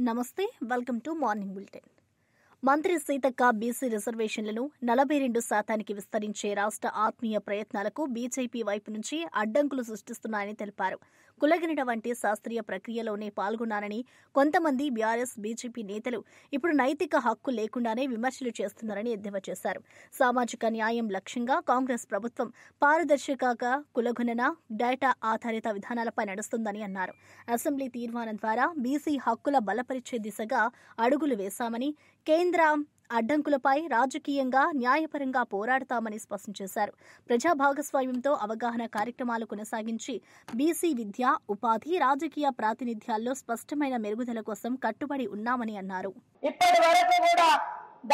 నమస్తే, welcome to morning bulletin. మంత్రి Seethakka BC రిజర్వేషన్లను 42% విస్తరించే రాష్ట్ర ఆత్మీయ ప్రయత్నాలకు బీజేపీ వైపు నుంచి అడ్డంకులు సృష్టిస్తున్నాయని తెలిపారు. కులగణన వంటి శాస్త్రీయ ప్రక్రియలోనే పాల్గొన్నారని కొంతమంది బీఆర్ఎస్, బీజేపీ నేతలు ఇప్పుడు నైతిక హక్కు లేకుండానే విమర్శలు చేస్తున్నారని ఎద్దేవా చేశారు. సామాజిక న్యాయం లక్ష్యంగా కాంగ్రెస్ ప్రభుత్వం పారదర్శకంగా కులగణన, డేటా ఆధారిత విధానాలపై నడుస్తుందని అన్నారు. అసెంబ్లీ తీర్మానం ద్వారా బీసీ హక్కుల బలపరిచే దిశగా అడుగులు వేశామని, కేంద్ర అడ్డంకులపై రాజకీయంగా, న్యాయపరంగా పోరాడతామని స్పష్టం చేశారు. ప్రజా భాగస్వామ్యంతో అవగాహన కార్యక్రమాలు కొనసాగించి బీసీ విద్య, ఉపాధి, రాజకీయ ప్రాతినిధ్యాల్లో స్పష్టమైన మెరుగుదల కోసం కట్టుబడి ఉన్నామని అన్నారు. ఇప్పటి వరకు కూడా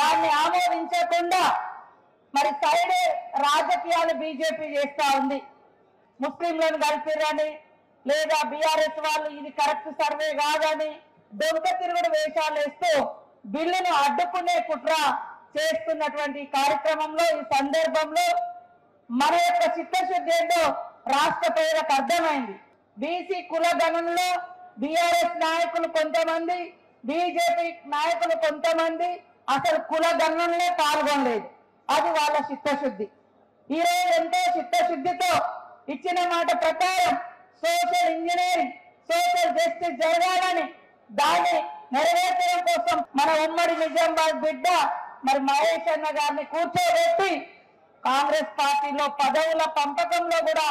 దాన్ని ఆమోదించకుండా మరి సైడ్ రాజకీయాలు బీజేపీ చేస్తా ఉంది. ముస్లింలను కలిపిరని, లేదా బీఆర్ఎస్ వాళ్ళు ఇది కరెక్ట్ సర్వే కాదని దొంగ తిరుగుడు వేషాలు వేస్తూ బిల్లును అడ్డుకునే కుట్ర చేస్తున్నటువంటి కార్యక్రమంలో, ఈ సందర్భంలో మన యొక్క చిత్తశుద్ధి ఏంటో రాష్ట్ర ప్రజలకు అర్థమైంది. బీసీ కుల గణనలో బీఆర్ఎస్ నాయకులు కొంతమంది, బీజేపీ నాయకులు కొంతమంది అసలు కుల గణనలో పాల్గొనలేదు. అది వాళ్ళ చిత్తశుద్ధి. ఈ రోజు ఎంతో చిత్తశుద్ధితో ఇచ్చిన మాట ప్రకారం సోషల్ ఇంజనీరింగ్, సోషల్ జస్టిస్ జరగాలని, దాన్ని నెరవేర్చడం కోసం మన ఉమ్మడి నిజామాబాద్ బిడ్డ మరి మహేష్ అన్న గారిని కూర్చోబెట్టి కాంగ్రెస్ పార్టీలో పదవుల పంపకంలో కూడా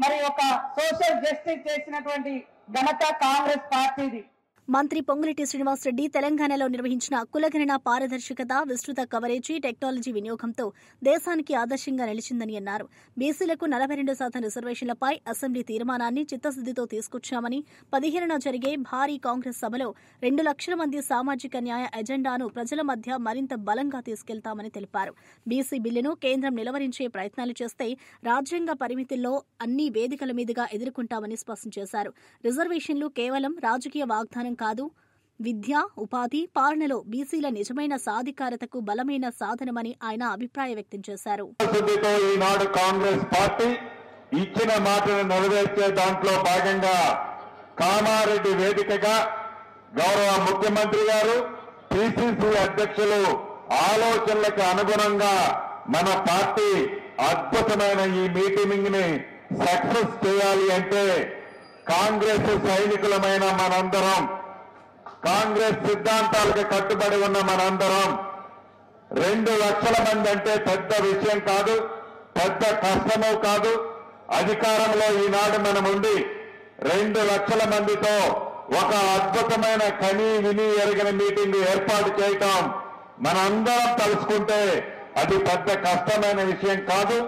మరి ఒక సోషల్ జస్టిస్ చేసినటువంటి ఘనత కాంగ్రెస్ పార్టీది. మంత్రి పొంగులేటి శ్రీనివాసరెడ్డి తెలంగాణలో నిర్వహించిన కులగణన పారదర్శకత, విస్తృత కవరేజీ, టెక్నాలజీ వినియోగంతో దేశానికి ఆదర్శంగా నిలిచిందని అన్నారు. బీసీలకు 42% రిజర్వేషన్లపై అసెంబ్లీ తీర్మానాన్ని చిత్తశుద్దితో తీసుకొచ్చామని, 15న జరిగే భారీ కాంగ్రెస్ సభలో 2 లక్షల మంది సామాజిక న్యాయ ఎజెండాను ప్రజల మధ్య మరింత బలంగా తీసుకెళ్తామని తెలిపారు. బీసీ బిల్లును కేంద్రం నిలవరించే ప్రయత్నాలు చేస్తే రాజ్యాంగ పరిమితుల్లో అన్ని వేదికల మీదుగా ఎదుర్కొంటామని స్పష్టం చేశారు. రిజర్వేషన్లు కేవలం రాజకీయ వాగ్దానం కాదు, విద్య, ఉపాధి, పాలనలో బీసీల నిజమైన సాధికారతకు బలమైన సాధనమని ఆయన అభిప్రాయం వ్యక్తం చేశారు. ఈనాడు కాంగ్రెస్ పార్టీ ఇచ్చిన మాటను నెరవేర్చే దాంట్లో భాగంగా కామారెడ్డి వేదికగా గౌరవ ముఖ్యమంత్రి గారు, పిసిసి అధ్యక్షులు ఆలోచనలకు అనుగుణంగా మన పార్టీ అద్భుతమైన ఈ మీటింగ్ ని సక్సెస్ చేయాలి అంటే కాంగ్రెస్ సైనికులమైన మనందరం, కాంగ్రెస్ సిద్ధాంతాలకు కట్టుబడి ఉన్న మనందరం 2 లక్షల మంది అంటే పెద్ద విషయం కాదు, పెద్ద కష్టమూ కాదు. అధికారంలో ఈనాడు మనం ఉండి 2 లక్షల మందితో ఒక అద్భుతమైన కని విని ఎరిగిన మీటింగ్ ఏర్పాటు చేయటం మనందరం తలుసుకుంటే అది పెద్ద కష్టమైన విషయం కాదు.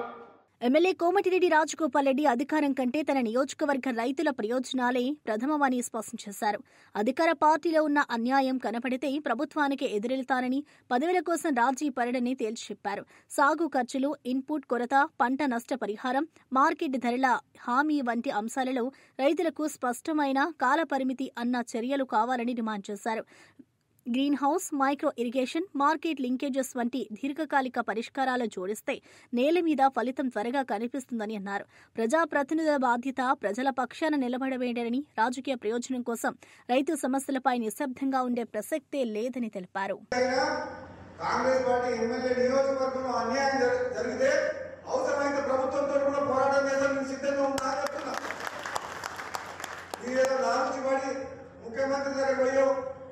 ఎమ్మెల్యే కోమటిరెడ్డి రాజగోపాల్ రెడ్డి అధికారం కంటే తన నియోజకవర్గ రైతుల ప్రయోజనాలే ప్రథమమని స్పష్టం చేశారు. అధికార పార్టీలో ఉన్న అన్యాయం కనపడితే ప్రభుత్వానికి ఎదురెళ్తారని, పదవుల కోసం రాజీ పడని తేల్చి చెప్పారు. సాగు ఖర్చులు, ఇన్పుట్ కొరత, పంట నష్ట పరిహారం, మార్కెట్ ధరల హామీ వంటి అంశాలలో రైతులకు స్పష్టమైన కాలపరిమితి అన్న చర్యలు కావాలని డిమాండ్ చేశారు. Green house, micro irrigation, market linkages వంటి దీర్ఘకాలిక పరిష్కారాలు జోడిస్తే నేల మీద ఫలితం త్వరగా కనిపిస్తుందని అన్నారు. ప్రజాప్రతినిధుల బాధ్యత ప్రజల పక్షాన నిలబడవేయడని, రాజకీయ ప్రయోజనం కోసం రైతు సమస్యలపై నిశ్శబ్దంగా ఉండే ప్రసక్తే లేదని తెలిపారు.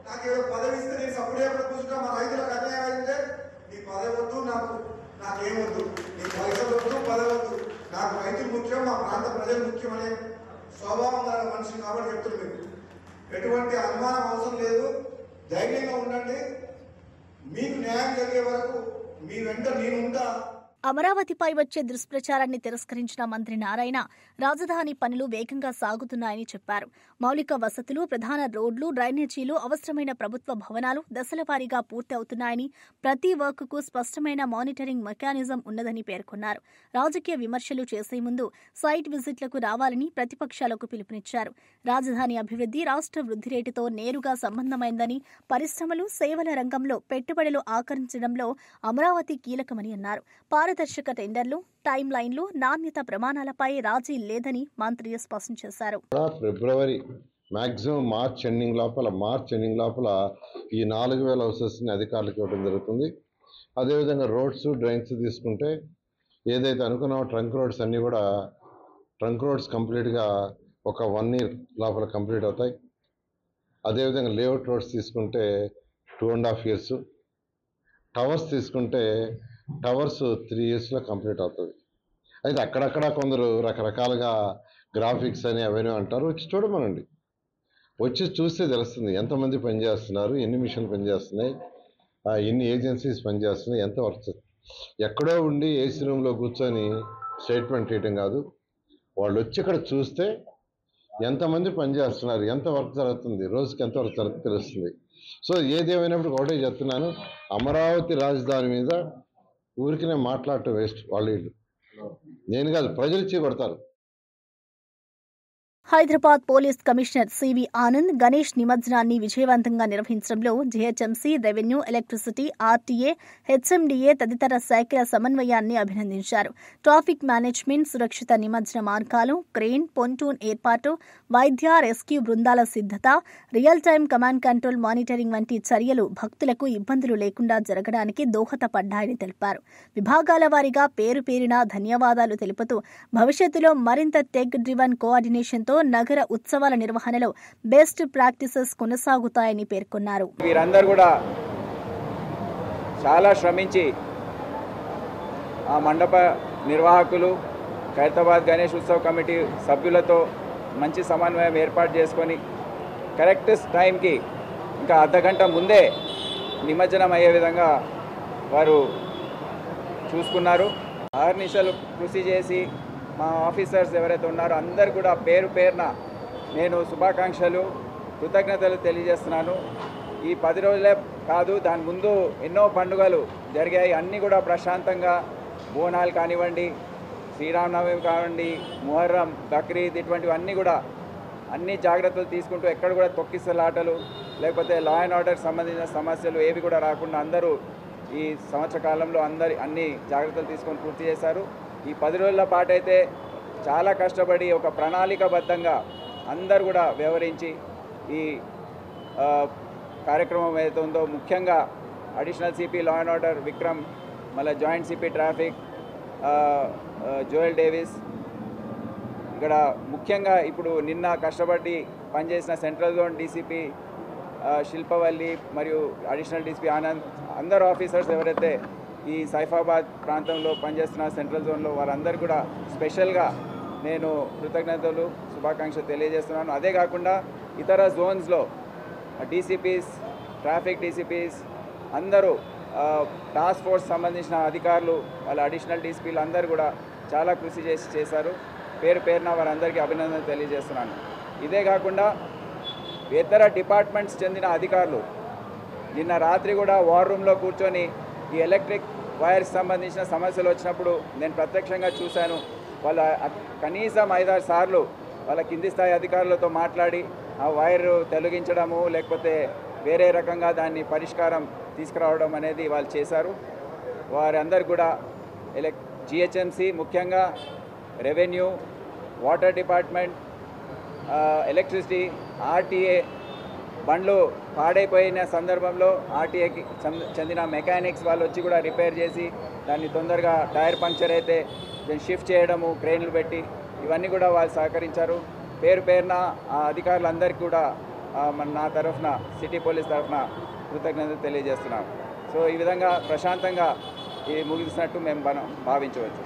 నాకు ఏదో పదవి ఇస్తే నేను సపోర్ట్ కూర్చుంటా, మా రైతులకు అన్యాయం అయితే నీ పదవి వద్దు, నాకేమొద్దు, నీ పైసలు వద్దు, పదవి వద్దు, నాకు రైతులు ముఖ్యం, మా ప్రాంత ప్రజలు ముఖ్యం అనే స్వభావం గల మనిషి కాబట్టి చెప్తున్నారు. మీకు ఎటువంటి అనుమానం అవసరం లేదు, ధైర్యంగా ఉండండి. మీకు న్యాయం జరిగే వరకు మీ వెంట నేనుంటా. అమరావతిపై వచ్చే దుష్ప్రచారాన్ని తిరస్కరించిన మంత్రి నారాయణ రాజధాని పనులు వేగంగా సాగుతున్నాయని చెప్పారు. మౌలిక వసతులు, ప్రధాన రోడ్లు, డ్రైనేజీలు, అవసరమైన ప్రభుత్వ భవనాలు దశలవారీగా పూర్తి అవుతున్నాయని, ప్రతి వర్క్కు స్పష్టమైన మానిటరింగ్ మెకానిజం ఉన్నదని పేర్కొన్నారు. రాజకీయ విమర్శలు చేసే ముందు సైట్ విజిట్లకు రావాలని ప్రతిపక్షాలకు పిలుపునిచ్చారు. రాజధాని అభివృద్ధి రాష్ట్ర వృద్ధి రేటుతో నేరుగా సంబంధమైందని, పరిశ్రమలు, సేవల రంగంలో పెట్టుబడులు ఆకర్షించడంలో అమరావతి కీలకమని అన్నారు. పారదర్శక టెండర్లు, టైం లైన్లు, నాణ్యత ప్రమాణాలపై రాజీ లేదని మంత్రి స్పష్టం చేశారు. ఫిబ్రవరి మ్యాక్సిమం మార్చ్ ఎండింగ్ లోపల ఈ 4000 హౌసెస్ని అధికారులకు ఇవ్వడం జరుగుతుంది. అదేవిధంగా రోడ్స్ డ్రైన్స్ తీసుకుంటే ఏదైతే అనుకున్నామో ట్రంక్ రోడ్స్ అన్నీ కూడా ట్రంక్ రోడ్స్ కంప్లీట్గా ఒక 1 year లోపల కంప్లీట్ అవుతాయి. అదేవిధంగా లేఅవుట్ రోడ్స్ తీసుకుంటే 2.5 years, టవర్స్ తీసుకుంటే టవర్స్ 3 yearsలో కంప్లీట్ అవుతుంది. అయితే అక్కడక్కడ కొందరు రకరకాలుగా గ్రాఫిక్స్ అని అవన్నీ అంటారు. వచ్చి చూడమనండి, వచ్చి చూస్తే తెలుస్తుంది ఎంతమంది పనిచేస్తున్నారు, ఎన్ని మిషన్లు పనిచేస్తున్నాయి, ఎన్ని ఏజెన్సీస్ పనిచేస్తున్నాయి, ఎంత వర్క్. ఎక్కడో ఉండి ఏసీ రూమ్లో కూర్చొని స్టేట్మెంట్ చేయడం కాదు, వాళ్ళు వచ్చి ఇక్కడ చూస్తే ఎంతమంది పనిచేస్తున్నారు, ఎంత వర్క్ జరుగుతుంది, రోజుకి ఎంత వర్క్ జరుగుతుంది తెలుస్తుంది. సో ఏదేమైనప్పుడు ఒకటే చెప్తున్నాను, అమరావతి రాజధాని మీద ఊరికి నేను మాట్లాడటం వేస్ట్. వాళ్ళు నేను కాదు, ప్రజలు ఇచ్చి కొడతారు. Hyderabad police commissioner CV Anand Ganesh నిమజ్జనాన్ని విజయవంతంగా నిర్వహించడంలో GHMC, revenue, electricity, RTA, HMDA తదితర శాఖల సమన్వయాన్ని అభినందించారు. ట్రాఫిక్ మేనేజ్మెంట్, సురక్షిత నిమజ్జన మార్గాలు, క్రేన్, పొంటూన్ ఏర్పాటు, వైద్య, రెస్క్యూ బృందాల సిద్ధత, real time command control monitoring వంటి చర్యలు భక్తులకు ఇబ్బందులు లేకుండా జరగడానికి దోహదపడ్డాయని తెలిపారు. విభాగాల వారీగా పేరున ధన్యవాదాలు తెలుపుతూ భవిష్యత్తులో మరింత టెక్ డ్రివన్ కోఆర్డినేషన్తో నగర ఉత్సవాల నిర్వహణలో బెస్ట్ ప్రాక్టీసెస్ కొనసాగుతాయని పేర్కొన్నారు. వీరందరూ కూడా చాలా శ్రమించి ఆ మండప నిర్వాహకులు, ఖైరతాబాద్ గణేష్ ఉత్సవ్ కమిటీ సభ్యులతో మంచి సమన్వయం ఏర్పాటు చేసుకొని కరెక్ట్ టైంకి ఇంకా అర్ధగంట ముందే నిమజ్జనం అయ్యే విధంగా వారు చూసుకున్నారు. ఆర్నిషలు కృషి చేసి మా ఆఫీసర్స్ ఎవరైతే ఉన్నారో అందరు కూడా పేరున నేను శుభాకాంక్షలు, కృతజ్ఞతలు తెలియజేస్తున్నాను. ఈ 10 రోజులే కాదు, దాని ముందు ఎన్నో పండుగలు జరిగాయి. అన్నీ కూడా ప్రశాంతంగా, బోనాలు కానివ్వండి, శ్రీరామనవమి కానివ్వండి, ముహర్రం, బక్రీద్, ఇటువంటివన్నీ కూడా అన్ని జాగ్రత్తలు తీసుకుంటూ ఎక్కడ కూడా తొక్కిసలాటలు లేకపోతే లా అండ్ ఆర్డర్ సంబంధించిన సమస్యలు ఏవి కూడా రాకుండా అందరూ ఈ సంవత్సర కాలంలో అన్ని జాగ్రత్తలు తీసుకొని పూర్తి చేశారు. ఈ 10 రోజుల పాటు అయితే చాలా కష్టపడి ఒక ప్రణాళికాబద్ధంగా అందరూ కూడా వ్యవహరించి ఈ కార్యక్రమం ఏదైతే ఉందో, ముఖ్యంగా additional CP law and order Vikram, మళ్ళీ joint CP traffic Joel Davis, ఇక్కడ ముఖ్యంగా ఇప్పుడు నిన్న కష్టపడి పనిచేసిన సెంట్రల్ జోన్ డీసీపీ శిల్పవల్లి మరియు అడిషనల్ డీసీపీ ఆనంద్, అందరు ఆఫీసర్స్ ఎవరైతే ఈ సైఫాబాద్ ప్రాంతంలో పనిచేస్తున్న సెంట్రల్ జోన్లో వారందరూ కూడా స్పెషల్గా నేను కృతజ్ఞతలు, శుభాకాంక్షలు తెలియజేస్తున్నాను. అదే కాకుండా ఇతర జోన్స్లో డీసీపీస్, ట్రాఫిక్ డీసీపీస్ అందరూ, టాస్క్ ఫోర్స్ సంబంధించిన అధికారులు, వాళ్ళ అడిషనల్ డీసీపీలు అందరూ కూడా చాలా కృషి చేశారు. పేరున వారందరికీ అభినందనలు తెలియజేస్తున్నాను. ఇదే కాకుండా ఇతర డిపార్ట్మెంట్స్ చెందిన అధికారులు నిన్న రాత్రి కూడా వార్ రూమ్లో కూర్చొని ఈ ఎలక్ట్రిక్ వైర్స్ సంబంధించిన సమస్యలు వచ్చినప్పుడు నేను ప్రత్యక్షంగా చూశాను. వాళ్ళ కనీసం 5-6 సార్లు వాళ్ళ కింది స్థాయి అధికారులతో మాట్లాడి ఆ వైర్ తొలగించడము లేకపోతే వేరే రకంగా దాన్ని పరిష్కారం తీసుకురావడం అనేది వాళ్ళు చేశారు. వారందరూ కూడా జిహెచ్ఎంసీ, ముఖ్యంగా revenue, water department, electricity, RTA బండ్లు పాడైపోయిన సందర్భంలో ఆర్టీఏకి చెందిన మెకానిక్స్ వాళ్ళు వచ్చి కూడా రిపేర్ చేసి దాన్ని తొందరగా టైర్ పంక్చర్ అయితే షిఫ్ట్ చేయడము, క్రెయిన్లు పెట్టి ఇవన్నీ కూడా వాళ్ళు సహకరించారు. పేరున ఆ అధికారులందరికీ కూడా నా తరఫున, సిటీ పోలీస్ తరఫున కృతజ్ఞతలు తెలియజేస్తున్నాం. సో ఈ విధంగా ప్రశాంతంగా ముగిసినట్టు మేము భావించవచ్చు.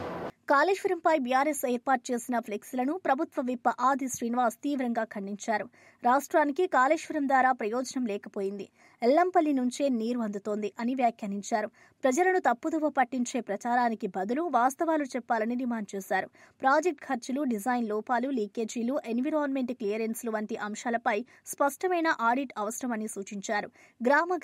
కాళేశ్వరంపై బీఆర్ఎస్ ఏర్పాటు చేసిన ఫ్లెక్సీలను ప్రభుత్వ విప్ ఆది శ్రీనివాస్ తీవ్రంగా ఖండించారు. రాష్ట్రానికి కాళేశ్వరం ద్వారా ప్రయోజనం లేకపోయింది, ఎల్లంపల్లి నుంచే నీరు అందుతోంది అని వ్యాఖ్యానించారు. ప్రజలను తప్పుదోవ పట్టించే ప్రచారానికి బదులు వాస్తవాలు చెప్పాలని డిమాండ్ చేశారు. ప్రాజెక్ట్ ఖర్చులు, డిజైన్ లోపాలు, లీకేజీలు, ఎన్విరాన్మెంట్ క్లియరెన్స్లు వంటి అంశాలపై స్పష్టమైన ఆడిట్ అవసరమని సూచించారు.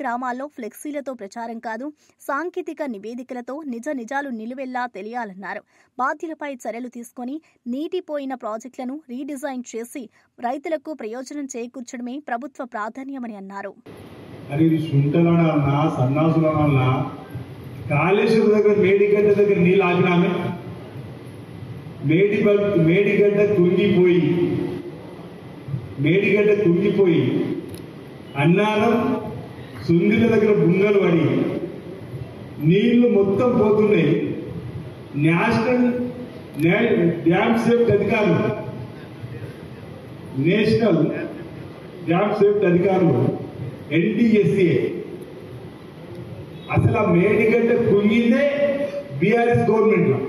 గ్రామాల్లో ఫ్లెక్సీలతో ప్రచారం కాదు, సాంకేతిక నివేదికలతో నిజాలు నిలువెల్లా తెలియాలన్నారు. బాధ్యులపై చర్యలు తీసుకుని నీటిపోయిన ప్రాజెక్టులను రీడిజైన్ చేసి రైతులకు ప్రయోజనం చేకూర్చడమే ప్రభుత్వ ప్రాధాన్యమని అన్నారు. కాళేశ్వరం దగ్గర మేడిగడ్డ దగ్గర నీళ్ళు ఆగినామే, మేడిగడ్డ కుంగిపోయి మేడిగడ్డ కుంగిపోయి అన్నారం సుందిల దగ్గర బుంగలు పడి నీళ్లు మొత్తం పోతున్నాయి. నేషనల్ డ్యామ్ సేఫ్టీ అధికారులు నేషనల్ డ్యామ్ సేఫ్టీ అధికారులు NDSA అసలు ఆ మేడిగడ్డ కుంగిందే బీఆర్ఎస్ గవర్నమెంట్ లో.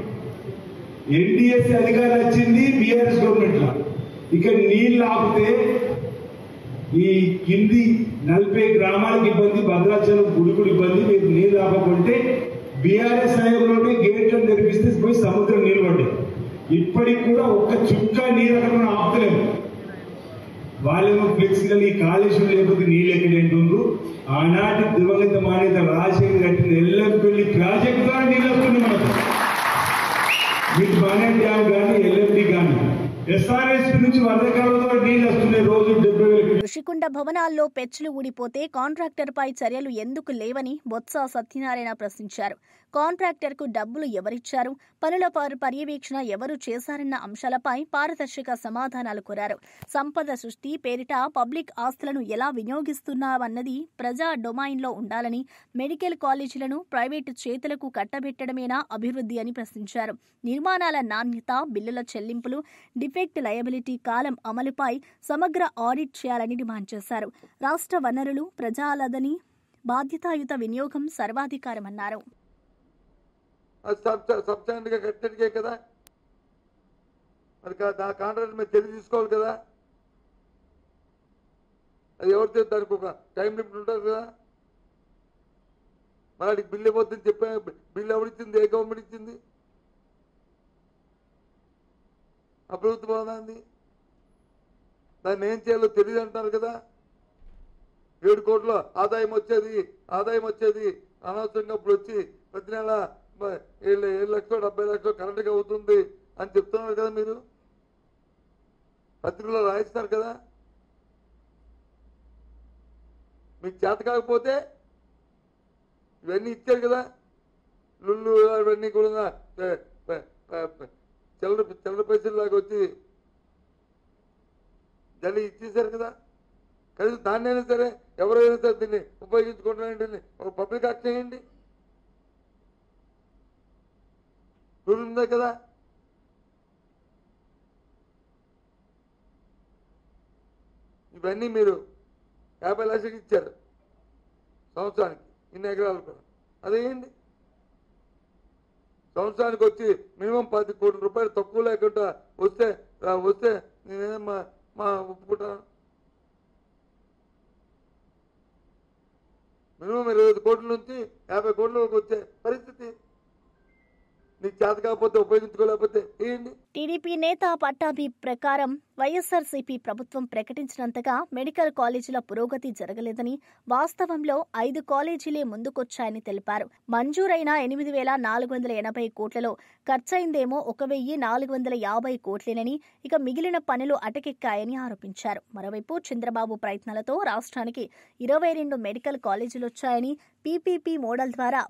NDSA అధికారులు వచ్చింది బీఆర్ఎస్ గవర్నమెంట్ లో. ఇక నీళ్ళు ఆపితే ఈ కింది 40 గ్రామాలకు ఇబ్బంది, భద్రాచలం గుడిగుడి ఇబ్బంది. మీరు నీళ్ళు ఆపకుంటే బీఆర్ఎస్ హయాంలోనే గేట్లను తెరిపిస్తే పోయి సముద్రం నీళ్ళు పడ్డాయి. ఇప్పటికి కూడా ఒక్క చుక్క నీరు అక్కడ మనం ఆపుతలేము. వాళ్ళేమో ఫ్లెక్సికల్ ఈ కాళేశ్వరం లేకపోతే నీళ్ళు ఎక్కడేంటుండ్రు. ఆనాటి దివంగత మానేత రాజశేఖర్ కట్టిన ఎల్లంపల్లి ప్రాజెక్టు ద్వారా నీళ్ళు వస్తుంది మనకు. మీకు బానే డ్యామ్ కానీ ఎల్ఎండి కానీ SRS నుంచి వరదకాలంలో నీళ్ళు వస్తున్నాయి. రోజు 70,000. ఋషికొండ భవనాల్లో పెచ్చులు ఊడిపోతే కాంట్రాక్టర్పై చర్యలు ఎందుకు లేవని బొత్స సత్యనారాయణ ప్రశ్నించారు. కాంట్రాక్టర్కు డబ్బులు ఎవరిచ్చారు, పనుల పర్యవేక్షణ ఎవరు చేశారన్న అంశాలపై పారదర్శక సమాధానాలు కోరారు. సంపద సృష్టి పేరిట పబ్లిక్ ఆస్తులను ఎలా వినియోగిస్తున్నావన్నది ప్రజా డొమైన్లో ఉండాలని, మెడికల్ కాలేజీలను ప్రైవేటు చేతులకు కట్టబెట్టడమేనా అభివృద్ధి అని ప్రశ్నించారు. నిర్మాణాల నాణ్యత, బిల్లుల చెల్లింపులు, డిఫెక్ట్ లయబిలిటీ కాలం అమలుపై సమగ్ర ఆడిట్ చేయాలని డిమాండ్ చేశారు. రాష్ట్ర వనరులు ప్రజాలదని బాధ్యతాయుత వినియోగం సర్వాధికారమన్నారు. సబ్స్టాండర్డ్గా కట్టడికే కదా, మరి కాంట్రాక్ట్ మీద చర్య తీసుకోవాలి కదా. అది ఎవరితో దానికి ఒక టైం లిమిట్ ఉంటుంది కదా. మరి వాడికి బిల్లు ఇవ్వద్దని చెప్పా. బిల్లు ఎవరిచ్చింది? ఏ గవర్నమెంట్ ఇచ్చింది? ప్రభుత్వం దాన్ని. దాన్ని ఏం చేయాలో తెలియదు అంటారు కదా. 7 కోట్ల ఆదాయం వచ్చేది అనవసరంగా ఇప్పుడు వచ్చి ప్రతి నెల 7 లక్షలు 70 లక్షలు కరెంట్గా అవుతుంది అని చెప్తున్నారు కదా. మీరు పత్రికలో రాయిస్తారు కదా. మీకు చేత కాకపోతే ఇవన్నీ ఇచ్చారు కదా. లుల్లు ఇవన్నీ కూడా చిల్లర పైసల్లాగా వచ్చి జల్లి ఇచ్చేసారు కదా. కనీసం దాన్నైనా సరే ఎవరైనా సరే దీన్ని ఉపయోగించుకుంటారంటే ఒక పబ్లిక్ యాక్ట్ చేయండి. రూల్ ఉందే కదా. ఇవన్నీ మీరు 50 లక్షలు ఇచ్చారు సంవత్సరానికి, ఇన్ని ఎకరాలు కూడా. అదేంటి సంవత్సరానికి వచ్చి మినిమం 10 కోట్ల రూపాయలు తక్కువ లేకుండా వస్తే నేనేమో ఒప్పుకుంటాను. మినిమం 25 కోట్ల నుంచి 50 కోట్లకు వచ్చే పరిస్థితి. నీకు చేత కాకపోతే ఉపయోగించుకోలేకపోతే ఏంటి? టీడీపీ నేత పట్టాభి ప్రకారం వైఎస్ఆర్సీపీ ప్రభుత్వం ప్రకటించినంతగా మెడికల్ కాలేజీల పురోగతి జరగలేదని, వాస్తవంలో 5 కాలేజీలే ముందుకొచ్చాయని తెలిపారు. మంజూరైన 8,480 కోట్లలో ఖర్చయిందేమో 1,450 కోట్లేనని, ఇక మిగిలిన పనులు అటకెక్కాయని ఆరోపించారు. మరోవైపు చంద్రబాబు ప్రయత్నాలతో రాష్ట్రానికి 22 మెడికల్ కాలేజీలొచ్చాయని, పీపీపీ మోడల్ ద్వారా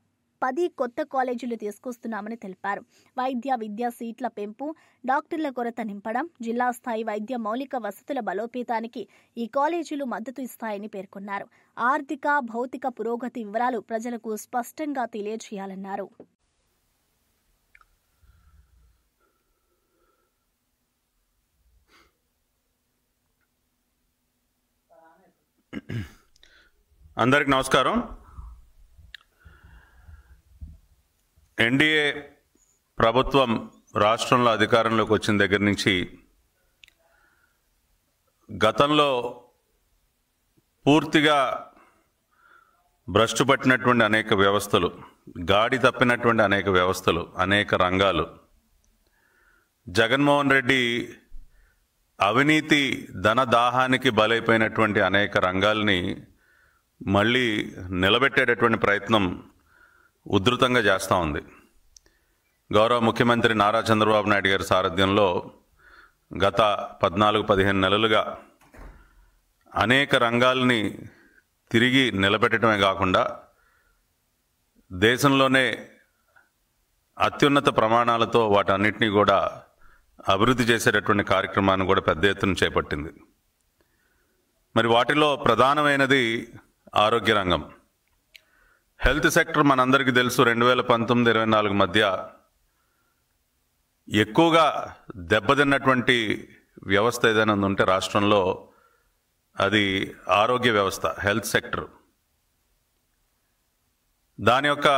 10 కొత్త కాలేజీలు తీసుకొస్తున్నామని తెలిపారు. వైద్య విద్యా సీట్ల పెంపు, డాక్టర్ల కొరత నింపడం, జిల్లా స్థాయి వైద్య మౌలిక వసతుల బలోపేతానికి ఈ కాలేజీలు మద్దతు ఇస్తాయని పేర్కొన్నారు. ఆర్థిక, భౌతిక పురోగతి వివరాలు ప్రజలకు స్పష్టంగా తెలియజేయాలన్నారు. అందరికి నమస్కారం. ఎన్డీఏ ప్రభుత్వం రాష్ట్రంలో అధికారంలోకి వచ్చిన దగ్గర నుంచి గతంలో పూర్తిగా భ్రష్టు పట్టినటువంటి అనేక వ్యవస్థలు, గాడి తప్పినటువంటి అనేక వ్యవస్థలు, అనేక రంగాలు, జగన్మోహన్ రెడ్డి అవినీతి ధనదాహానికి బలైపోయినటువంటి అనేక రంగాల్ని మళ్ళీ నిలబెట్టేటటువంటి ప్రయత్నం ఉధృతంగా చేస్తూ ఉంది. గౌరవ ముఖ్యమంత్రి నారా చంద్రబాబు నాయుడు గారి సారథ్యంలో గత 14-15 నెలలుగా అనేక రంగాల్ని తిరిగి నిలబెట్టడమే కాకుండా దేశంలోనే అత్యున్నత ప్రమాణాలతో వాటన్నిటినీ కూడా అభివృద్ధి చేసేటటువంటి కార్యక్రమాన్ని కూడా పెద్ద ఎత్తున చేపట్టింది. మరి వాటిలో ప్రధానమైనది ఆరోగ్య రంగం. హెల్త్ సెక్టర్ మనందరికీ తెలుసు 2019-24 మధ్య ఎక్కువగా దెబ్బతిన్నటువంటి వ్యవస్థ ఏదైనా ఉంటే రాష్ట్రంలో అది ఆరోగ్య వ్యవస్థ, హెల్త్ సెక్టర్. దాని యొక్క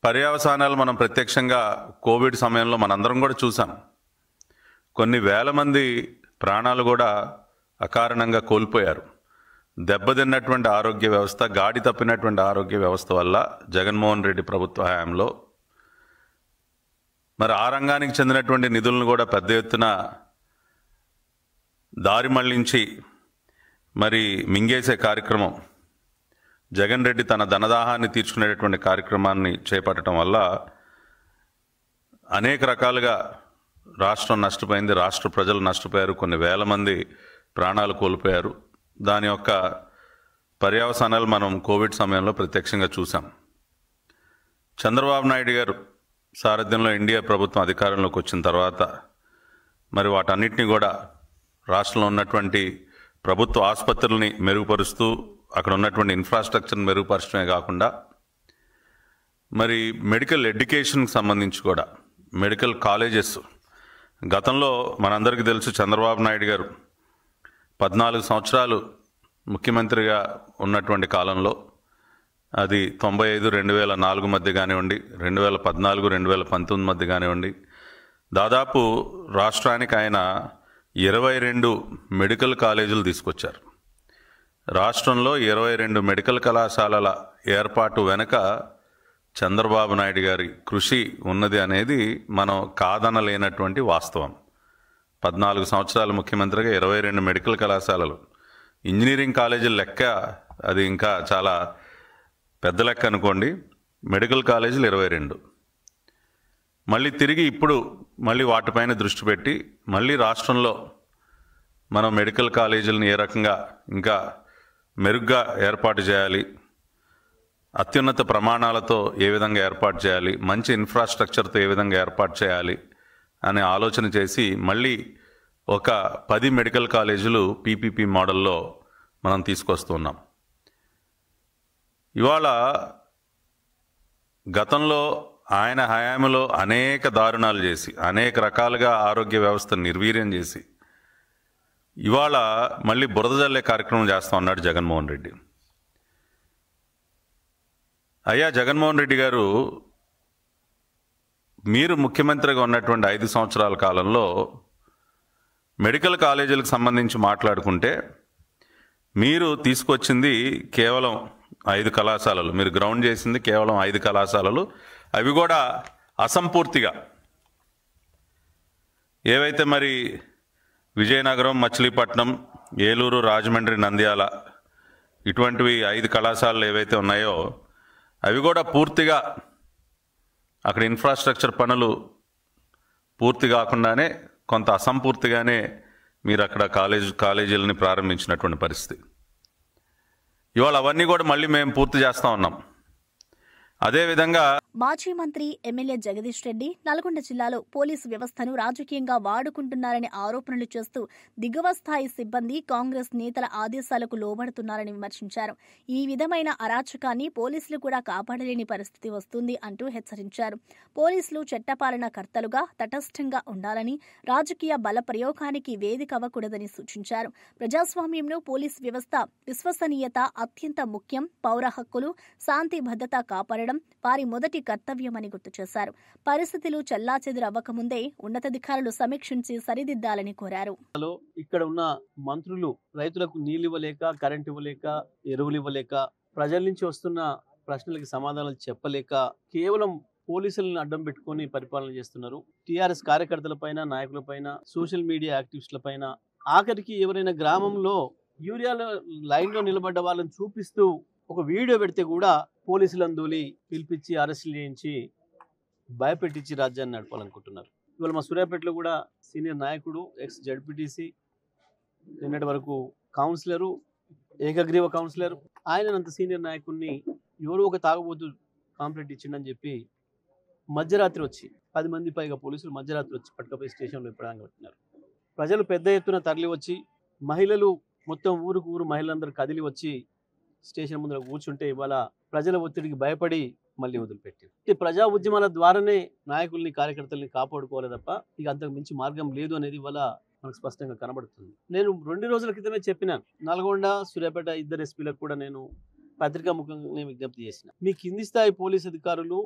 పర్యవసానాలు మనం ప్రత్యక్షంగా కోవిడ్ సమయంలో మనందరం కూడా చూసాం. కొన్ని వేల మంది ప్రాణాలు కూడా అకారణంగా కోల్పోయారు. దెబ్బతిన్నటువంటి ఆరోగ్య వ్యవస్థ, గాడి తప్పినటువంటి ఆరోగ్య వ్యవస్థ వల్ల జగన్మోహన్ రెడ్డి ప్రభుత్వ హయాంలో మరి ఆ రంగానికి చెందినటువంటి నిధులను కూడా పెద్ద ఎత్తున దారి మళ్లించి మరి మింగేసే కార్యక్రమం, జగన్ రెడ్డి తన ధనదాహాన్ని తీర్చుకునేటటువంటి కార్యక్రమాన్ని చేపట్టడం వల్ల అనేక రకాలుగా రాష్ట్రం నష్టపోయింది, రాష్ట్ర ప్రజలు నష్టపోయారు, కొన్ని వేల మంది ప్రాణాలు కోల్పోయారు. దాని యొక్క పర్యవసానాలు మనం కోవిడ్ సమయంలో ప్రత్యక్షంగా చూసాం. చంద్రబాబు నాయుడు గారు సారథ్యంలో ఎన్డీఏ ప్రభుత్వం అధికారంలోకి వచ్చిన తర్వాత మరి వాటన్నిటిని కూడా రాష్ట్రంలో ఉన్నటువంటి ప్రభుత్వ ఆసుపత్రుల్ని మెరుగుపరుస్తూ అక్కడ ఉన్నటువంటి ఇన్ఫ్రాస్ట్రక్చర్ని మెరుగుపరచడమే కాకుండా మరి మెడికల్ ఎడ్యుకేషన్కి సంబంధించి కూడా మెడికల్ కాలేజెస్, గతంలో మనందరికీ తెలుసు చంద్రబాబు నాయుడు గారు 14 సంవత్సరాలు ముఖ్యమంత్రిగా ఉన్నటువంటి కాలంలో, అది 95-2004 మధ్య కానివ్వండి, 2014-2019 మధ్య కానివ్వండి, దాదాపు రాష్ట్రానికి ఆయన 22 మెడికల్ కాలేజీలు తీసుకొచ్చారు. రాష్ట్రంలో 22 మెడికల్ కళాశాలల ఏర్పాటు వెనుక చంద్రబాబు నాయుడు గారి కృషి ఉన్నది అనేది మనం కాదనలేనటువంటి వాస్తవం. 14 సంవత్సరాల ముఖ్యమంత్రిగా 22 మెడికల్ కళాశాలలు, ఇంజనీరింగ్ కాలేజీల లెక్క అది ఇంకా చాలా పెద్ద లెక్క అనుకోండి. మెడికల్ కాలేజీలు 22. మళ్ళీ తిరిగి ఇప్పుడు మళ్ళీ వాటిపైన దృష్టి పెట్టి మళ్ళీ రాష్ట్రంలో మనం మెడికల్ కాలేజీలను ఏ రకంగా ఇంకా మెరుగ్గా ఏర్పాటు చేయాలి, అత్యున్నత ప్రమాణాలతో ఏ విధంగా ఏర్పాటు చేయాలి, మంచి ఇన్ఫ్రాస్ట్రక్చర్తో ఏ విధంగా ఏర్పాటు చేయాలి అనే ఆలోచన చేసి మళ్ళీ ఒక 10 మెడికల్ కాలేజీలు పీపీపీ మోడల్లో మనం తీసుకొస్తున్నాం. ఇవాళ గతంలో ఆయన హయాంలో అనేక దారుణాలు చేసి, అనేక రకాలుగా ఆరోగ్య వ్యవస్థను నిర్వీర్యం చేసి ఇవాళ మళ్ళీ బురద జల్లే కార్యక్రమం చేస్తా ఉన్నాడు జగన్మోహన్ రెడ్డి. అయ్యా జగన్మోహన్ రెడ్డి గారు, మీరు ముఖ్యమంత్రిగా ఉన్నటువంటి 5 సంవత్సరాల కాలంలో మెడికల్ కాలేజీలకు సంబంధించి మాట్లాడుకుంటే మీరు తీసుకొచ్చింది కేవలం 5 కళాశాలలు, మీరు గ్రౌండ్ చేసింది కేవలం 5 కళాశాలలు, అవి కూడా అసంపూర్తిగా. ఏవైతే మరి విజయనగరం, మచిలీపట్నం, ఏలూరు, రాజమండ్రి, నంద్యాల ఇటువంటివి 5 కళాశాలలు ఏవైతే ఉన్నాయో అవి కూడా పూర్తిగా అక్కడ ఇన్ఫ్రాస్ట్రక్చర్ పనులు పూర్తి కాకుండానే కొంత అసంపూర్తిగానే మీరు అక్కడ కాలేజీలని ప్రారంభించినటువంటి పరిస్థితి. ఇవాళ అవన్నీ కూడా మళ్ళీ మేము పూర్తి చేస్తూ ఉన్నాం. అదేవిధంగా మాజీ మంత్రి ఎమ్మెల్యే జగదీష్ రెడ్డి నల్గొండ జిల్లాలో పోలీసు వ్యవస్థను రాజకీయంగా వాడుకుంటున్నారని ఆరోపణలు చేస్తూ దిగువ స్థాయి సిబ్బంది కాంగ్రెస్ నేతల ఆదేశాలకు లోబడుతున్నారని విమర్శించారు. ఈ విధమైన అరాచకాన్ని పోలీసులు కూడా కాపాడలేని పరిస్థితి వస్తుంది అంటూ హెచ్చరించారు. పోలీసులు చట్టపాలన కర్తలుగా తటస్థంగా ఉండాలని, రాజకీయ బల ప్రయోగానికి వేదిక అవ్వకూడదని సూచించారు. ప్రజాస్వామ్యంలో పోలీసు వ్యవస్థ విశ్వసనీయత అత్యంత ముఖ్యం, పౌర హక్కులు, శాంతి భద్రత కాపాడడం వారి మొదటి కర్తవ్యమని గుర్తు చేశారు. పరిస్థితులు చెల్లాచెదురవ్వకముందే ఉన్నతాధికారులు సమీక్షించి సరిదిద్దాలని కోరారు. ఇక్కడ ఉన్న మంత్రులు రైతులకు నీళ్లు ఇవ్వలేక, కరెంట్ ఇవ్వలేక, ఎరువులు ఇవ్వలేక, ప్రజల నుంచి వస్తున్న ప్రశ్నలకు సమాధానాలు చెప్పలేక కేవలం పోలీసులను అడ్డం పెట్టుకుని పరిపాలన చేస్తున్నారు. టీఆర్ఎస్ కార్యకర్తలపైన, నాయకులపైన, సోషల్ మీడియా యాక్టివిస్టులపైన, ఆఖరికి ఎవరైనా గ్రామంలో యూరియాలో లైన్లో నిలబడ్డ వాళ్ళని చూపిస్తూ ఒక వీడియో పెడితే కూడా పోలీసులందూలి పిలిపించి అరెస్టులు చేయించి భయపెట్టించి రాజ్యాన్ని నడపాలనుకుంటున్నారు. ఇవాళ మా సూర్యాపేటలో కూడా సీనియర్ నాయకుడు, ఎక్స్ జడ్పీటీసీ, నిన్నటి వరకు కౌన్సిలరు, ఏకగ్రీవ కౌన్సిలర్, ఆయనంత సీనియర్ నాయకుడిని ఎవరో ఒక తాగుబోతు కాంప్లైంట్ ఇచ్చిండని చెప్పి మధ్యరాత్రి వచ్చి 10 మంది పైగా పోలీసులు మధ్యరాత్రి వచ్చి పట్టుకపోయి స్టేషన్లో ఇప్పడానికి పెట్టినారు. ప్రజలు పెద్ద ఎత్తున తరలి వచ్చి, మహిళలు మొత్తం ఊరుకు ఊరు మహిళలందరూ కదిలి వచ్చి స్టేషన్ ముందర కూర్చుంటే ఇవాళ ప్రజల ఒత్తిడికి భయపడి మళ్ళీ వదిలిపెట్టారు. ఈ ప్రజా ఉద్యమాల ద్వారానే నాయకుల్ని కార్యకర్తల్ని కాపాడుకోవాలి తప్ప ఇక అంతకు మించి మార్గం లేదు అనేది ఇవాళ మనకు స్పష్టంగా కనబడుతుంది. నేను 2 రోజుల క్రితమే చెప్పినాను, నల్గొండ సూర్యాపేట ఇద్దరు ఎస్పీలకు కూడా నేను పత్రికా ముఖంగా విజ్ఞప్తి చేసిన, మీ కింది స్థాయి పోలీస్ అధికారులు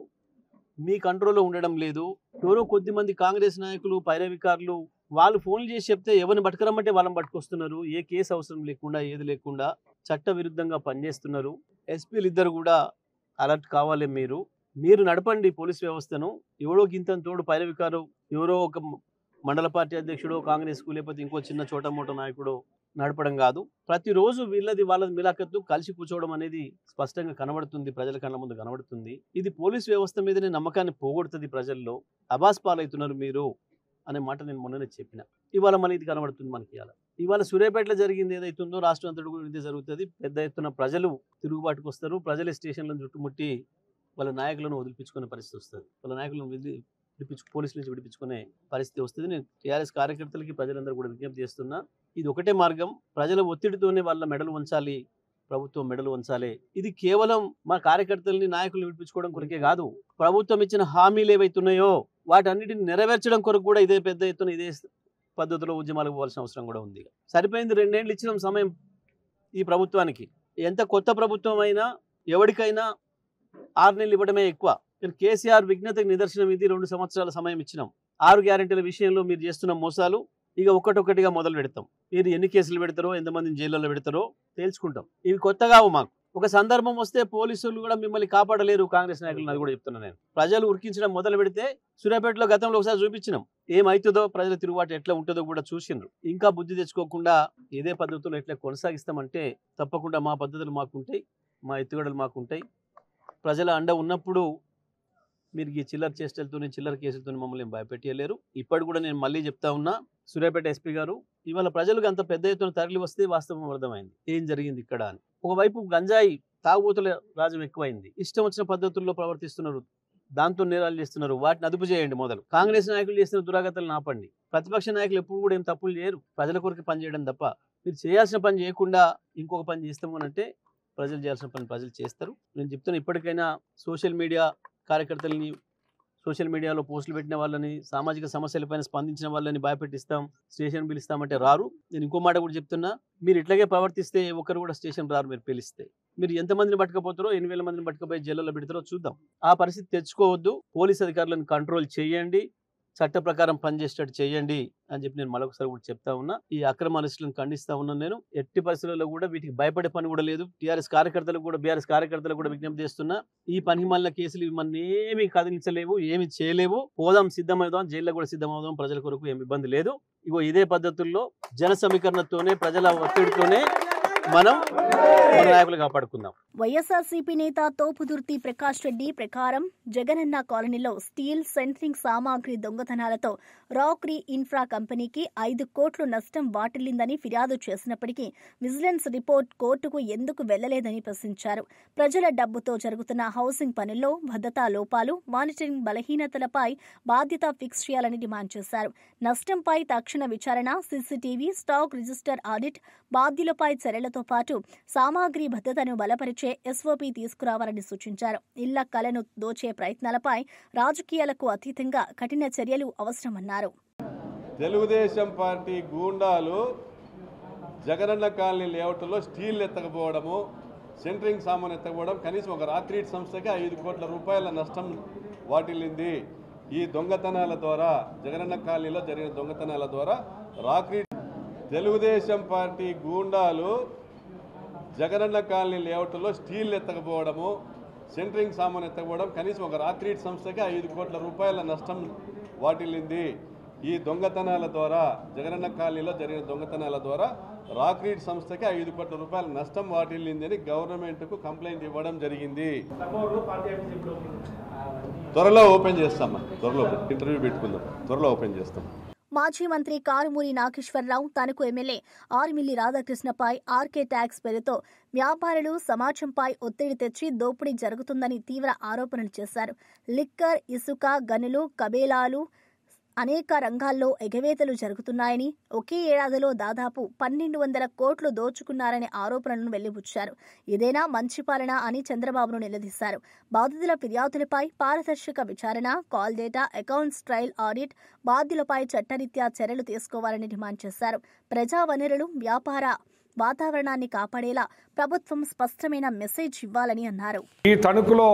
మీ కంట్రోల్లో ఉండడం లేదు. ఎవరో కొద్దిమంది కాంగ్రెస్ నాయకులు పైరవికారులు వాళ్ళు ఫోన్లు చేసి చెప్తే ఎవరిని పట్టుకురమ్మంటే వాళ్ళని పట్టుకొస్తున్నారు. ఏ కేసు అవసరం లేకుండా ఏది లేకుండా చట్ట విరుద్ధంగా పనిచేస్తున్నారు. ఎస్పీలు ఇద్దరు కూడా అలర్ట్ కావాలి. మీరు నడపండి పోలీస్ వ్యవస్థను. ఎవరో గింతని తోడు పైరవికారు ఎవరో ఒక మండల పార్టీ అధ్యక్షుడు కాంగ్రెస్కు లేకపోతే ఇంకో చిన్న చోట మోట నాయకుడు నడపడం కాదు. ప్రతిరోజు వాళ్ళది మిలాఖత్తు కలిసి కూర్చోవడం అనేది స్పష్టంగా కనబడుతుంది, ప్రజల కళ్ళ ముందు కనబడుతుంది. ఇది పోలీస్ వ్యవస్థ మీదనే నమ్మకాన్ని పోగొడుతుంది. ప్రజల్లో అబాస్ పాలవుతున్నారు మీరు అనే మాట నేను మొన్ననే చెప్పిన. ఇవాళ మన ఇది కనబడుతుంది మనకి. ఇవాళ సూర్యాపేటలో జరిగింది ఏదైతుందో రాష్ట్రం అంతటి కూడా ఇదే జరుగుతుంది. పెద్ద ఎత్తున ప్రజలు తిరుగుబాటుకు వస్తారు. ప్రజల స్టేషన్లను చుట్టుముట్టి వాళ్ళ నాయకులను వదిలిపించుకునే పరిస్థితి వస్తుంది. వాళ్ళ నాయకులను పోలీసుల నుంచి విడిపించుకునే పరిస్థితి వస్తుంది. నేను టీఆర్ఎస్ కార్యకర్తలకి ప్రజలందరూ కూడా విజ్ఞప్తి చేస్తున్నా, ఇది ఒకటే మార్గం. ప్రజల ఒత్తిడితోనే వాళ్ళ మెడలు వంచాలి, ప్రభుత్వం మెడలు వంచాలి. ఇది కేవలం మా కార్యకర్తల్ని నాయకులను విడిపించుకోవడం కొరకే కాదు, ప్రభుత్వం ఇచ్చిన హామీలు ఏవైతున్నాయో వాటన్నిటిని నెరవేర్చడం కొరకు కూడా ఇదే పెద్ద ఎత్తున ఇదే పద్ధతిలో ఉద్యమాలకు పోవాల్సిన అవసరం కూడా ఉంది. సరిపోయింది 2 ఏళ్ళు ఇచ్చిన సమయం ఈ ప్రభుత్వానికి. ఎంత కొత్త ప్రభుత్వం అయినా ఎవరికైనా 6 నెలలు ఇవ్వడమే ఎక్కువ. కేసీఆర్ విఘ్నతకు నిదర్శనం ఇది. 2 సంవత్సరాల సమయం ఇచ్చినాం. 6 గ్యారెంటీల విషయంలో మీరు చేస్తున్న మోసాలు ఇక ఒక్కటొక్కటిగా మొదలు పెడతాం. మీరు ఎన్ని కేసులు పెడతారో ఎంతమందిని జైల్లో పెడతారో తేల్చుకుంటాం. ఇవి కొత్తగావు మాకు. ఒక సందర్భం వస్తే పోలీసులు కూడా మిమ్మల్ని కాపాడలేరు కాంగ్రెస్ నాయకులు. అది కూడా చెప్తున్నాను నేను. ప్రజలు ఉరికించడం మొదలు పెడితే సూర్యాపేటలో గతంలో ఒకసారి చూపించినాం, ఏమవుతుందో ప్రజల తిరుగుబాటు ఎట్లా ఉంటుందో కూడా చూసిండ్రు. ఇంకా బుద్ధి తెచ్చుకోకుండా ఇదే పద్ధతులు ఎట్లా కొనసాగిస్తామంటే తప్పకుండా మా పద్ధతులు మాకుంటాయి, మా ఎత్తుగడలు మాకుంటాయి. ప్రజల అండ ఉన్నప్పుడు మీరు ఈ చిల్లర చేష్టలతో చిల్లర కేసులతో మమ్మల్ని భయపెట్టలేరు. ఇప్పటి కూడా నేను మళ్ళీ చెప్తా ఉన్నా, సూర్యాపేట ఎస్పీ గారు ఇవాళ ప్రజలకు అంత పెద్ద ఎత్తున తరలి వస్తే వాస్తవం అర్థమైంది ఏం జరిగింది ఇక్కడ అని. ఒకవైపు గంజాయి తాగుబోతుల రాజ్యం ఎక్కువైంది, ఇష్టం వచ్చిన పద్ధతుల్లో ప్రవర్తిస్తున్నారు, దాంతో నేరాలు చేస్తున్నారు. వాటిని అదుపు చేయండి. మొదలు కాంగ్రెస్ నాయకులు చేస్తున్న దురాగతాలను ఆపండి. ప్రతిపక్ష నాయకులు ఎప్పుడు కూడా ఏం తప్పులు చేయరు, ప్రజల కొరకు పని చేయడం తప్ప. మీరు చేయాల్సిన పని చేయకుండా ఇంకొక పని చేస్తాము అంటే ప్రజలు చేయాల్సిన పని ప్రజలు చేస్తారు. నేను చెప్తున్నా, ఇప్పటికైనా సోషల్ మీడియా కార్యకర్తలని, సోషల్ మీడియాలో పోస్టులు పెట్టిన వాళ్ళని, సామాజిక సమస్యలపైన స్పందించిన వాళ్ళని భయపెట్టిస్తాం, స్టేషన్ పిలుస్తామంటే రారు. నేను ఇంకో మాట కూడా చెప్తున్నా, మీరు ఇట్లాగే ప్రవర్తిస్తే ఒకరు కూడా స్టేషన్ రారు. మీరు పిలిస్తే మీరు ఎంతమందిని పట్టుకపోతారో, 8,000 మందిని పట్టుకపోయి జైల్లో పెడతారో చూద్దాం. ఆ పరిస్థితి తెచ్చుకోవద్దు. పోలీస్ అధికారులను కంట్రోల్ చేయండి, చట్ట ప్రకారం పనిచేసేటట్టు చేయండి అని చెప్పి నేను మరొకసారి కూడా చెప్తా ఉన్నా. ఈ అక్రమ అరెస్టులను ఖండిస్తా ఉన్నాను. నేను ఎట్టి పరిస్థితుల్లో కూడా వీటికి భయపడే పని కూడా లేదు. టీఆర్ఎస్ కార్యకర్తలకు కూడా, బీఆర్ఎస్ కార్యకర్తలకు కూడా విజ్ఞప్తి చేస్తున్నా, ఈ పనిమాలిన కేసులు ఇవన్నీ ఏమీ కదిలించలేవు, ఏమి చేయలేవు. పోదాం, సిద్ధమవుదాం, జైల్లో కూడా సిద్ధమవుదాం. ప్రజల కొరకు ఏమి ఇబ్బంది లేదు. ఇగో ఇదే పద్ధతుల్లో జన సమీకరణతోనే, ప్రజల ఒత్తిడితోనే మనం మన నాయకులు కాపాడుకుందాం. వైఎస్ఆర్సీపీ నేత తోపుదుర్తి ప్రకాష్ రెడ్డి ప్రకారం జగనన్న కాలనీలో స్టీల్ సెంట్రింగ్ సామాగ్రి దొంగతనాలతో రాక్రీ ఇన్ఫ్రా కంపెనీకి 5 కోట్లు నష్టం వాటిల్లిందని ఫిర్యాదు చేసినప్పటికీ విజిలెన్స్ రిపోర్ట్ కోర్టుకు ఎందుకు వెళ్లలేదని ప్రశ్నించారు. ప్రజల డబ్బుతో జరుగుతున్న హౌసింగ్ పనుల్లో భద్రతా లోపాలు, మానిటరింగ్ బలహీనతలపై బాధ్యత ఫిక్స్ చేయాలని డిమాండ్ చేశారు. నష్టంపై తక్షణ విచారణ, సీసీటీవీ, స్టాక్ రిజిస్టర్ ఆడిట్, బాధ్యులపై చర్యలతో పాటు సామాగ్రి భద్రతను బలపరిచే ఎస్ఓపీ తీసుకురావాలని సూచించారు. ఇళ్ల కలను దోచే ప్రయత్నాలపై రాజకీయాలకు అతీతంగా కఠిన చర్యలు అవసరమన్నారు. తెలుగుదేశం పార్టీ గూండాలు జగనన్న కాలనీ లేఅవుట్లో స్టీల్ ఎత్తకపోవడము, సెంట్రింగ్ సామాన్ ఎత్తకపోవడం, కనీసం ఒక రాక్రీట్ సంస్థకి 5 కోట్ల రూపాయల నష్టం వాటిల్లింది. ఈ దొంగతనాల ద్వారా, జగనన్న కాలనీలో జరిగిన దొంగతనాల ద్వారా రాక్రీట్ తెలుగుదేశం పార్టీ గూండాలు జగనన్న కాలనీ లేఅవుట్లో స్టీల్ ఎత్తకపోవడము, సెంట్రింగ్ సామాన్ ఎత్తకపోవడం, కనీసం ఒక రాక్రీట్ సంస్థకి 5 కోట్ల రూపాయల నష్టం వాటిల్లింది. ఈ దొంగతనాల ద్వారా, జగనన్న కాలనీలో జరిగిన దొంగతనాల ద్వారా రాక్రీట్ సంస్థకి 5 కోట్ల రూపాయల నష్టం వాటిల్లింది అని గవర్నమెంట్కు కంప్లైంట్ ఇవ్వడం జరిగింది. త్వరలో ఓపెన్ చేస్తామా, త్వరలో ఇంటర్వ్యూ పెట్టుకుందాం, త్వరలో ఓపెన్ చేస్తాం. మాజీ మంత్రి కారుమూరి నాగేశ్వరరావు తనకు ఎమ్మెల్యే ఆర్మిల్లి రాధాకృష్ణపై ఆర్కే ట్యాక్స్ పేరుతో వ్యాపారులు సమాజంపై ఒత్తిడి తెచ్చి దోపిడీ జరుగుతుందని తీవ్ర ఆరోపణలు చేశారు. లిక్కర్, ఇసుక గనులు, కబేలాలు అనేక రంగాల్లో ఎగవేతలు జరుగుతున్నాయని, ఒకే ఏడాదిలో దాదాపు 1,200 కోట్లు దోచుకున్నారనే ఆరోపణలను వెళ్లిబుచ్చారు. ఇదేనా మంచి పాలన అని చంద్రబాబును నిలదీశారు. బాధితుల ఫిర్యాదులపై పారదర్శక విచారణ, call data, accounts trial audit, బాధ్యులపై చట్టరీత్యా చర్యలు తీసుకోవాలని డిమాండ్ చేశారు. ప్రజా వనరులు, వ్యాపార వాతావరణాన్ని కాపాడేలా ప్రభుత్వం స్పష్టమైన మెసేజ్ ఇవ్వాలని అన్నారు. ఈ తణుకులో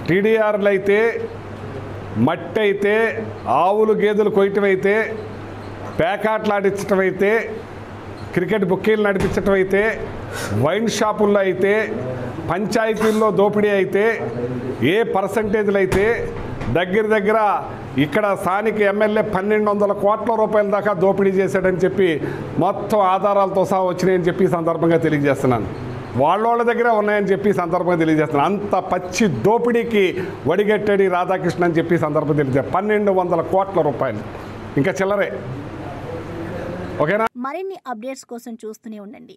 టీడీఆర్లు అయితే, మట్టి అయితే, ఆవులు గేదెలు కొయ్యటం అయితే, పేకాట్లాడించడం అయితే, క్రికెట్ బుక్కీలు నడిపించడం అయితే, వైన్ షాపుల్లో అయితే, పంచాయతీల్లో దోపిడీ అయితే, ఏ పర్సంటేజ్లు అయితే దగ్గర ఇక్కడ స్థానిక ఎమ్మెల్యే 1,200 కోట్ల రూపాయల దాకా దోపిడీ చేశాడని చెప్పి మొత్తం ఆధారాలతో సహా వచ్చినాయని చెప్పి ఈ సందర్భంగా తెలియజేస్తున్నాను. వాళ్ళ దగ్గర ఉన్నాయని చెప్పి సందర్భంగా తెలియజేస్తున్నాను. అంత పచ్చి దోపిడీకి వడిగట్టాడు రాధాకృష్ణ అని చెప్పి సందర్భం తెలియజేస్తాను. 1,200 కోట్ల రూపాయలు ఇంకా చిల్లరే. ఓకేనా? మరిన్ని అప్డేట్స్ కోసం చూస్తూనే ఉండండి.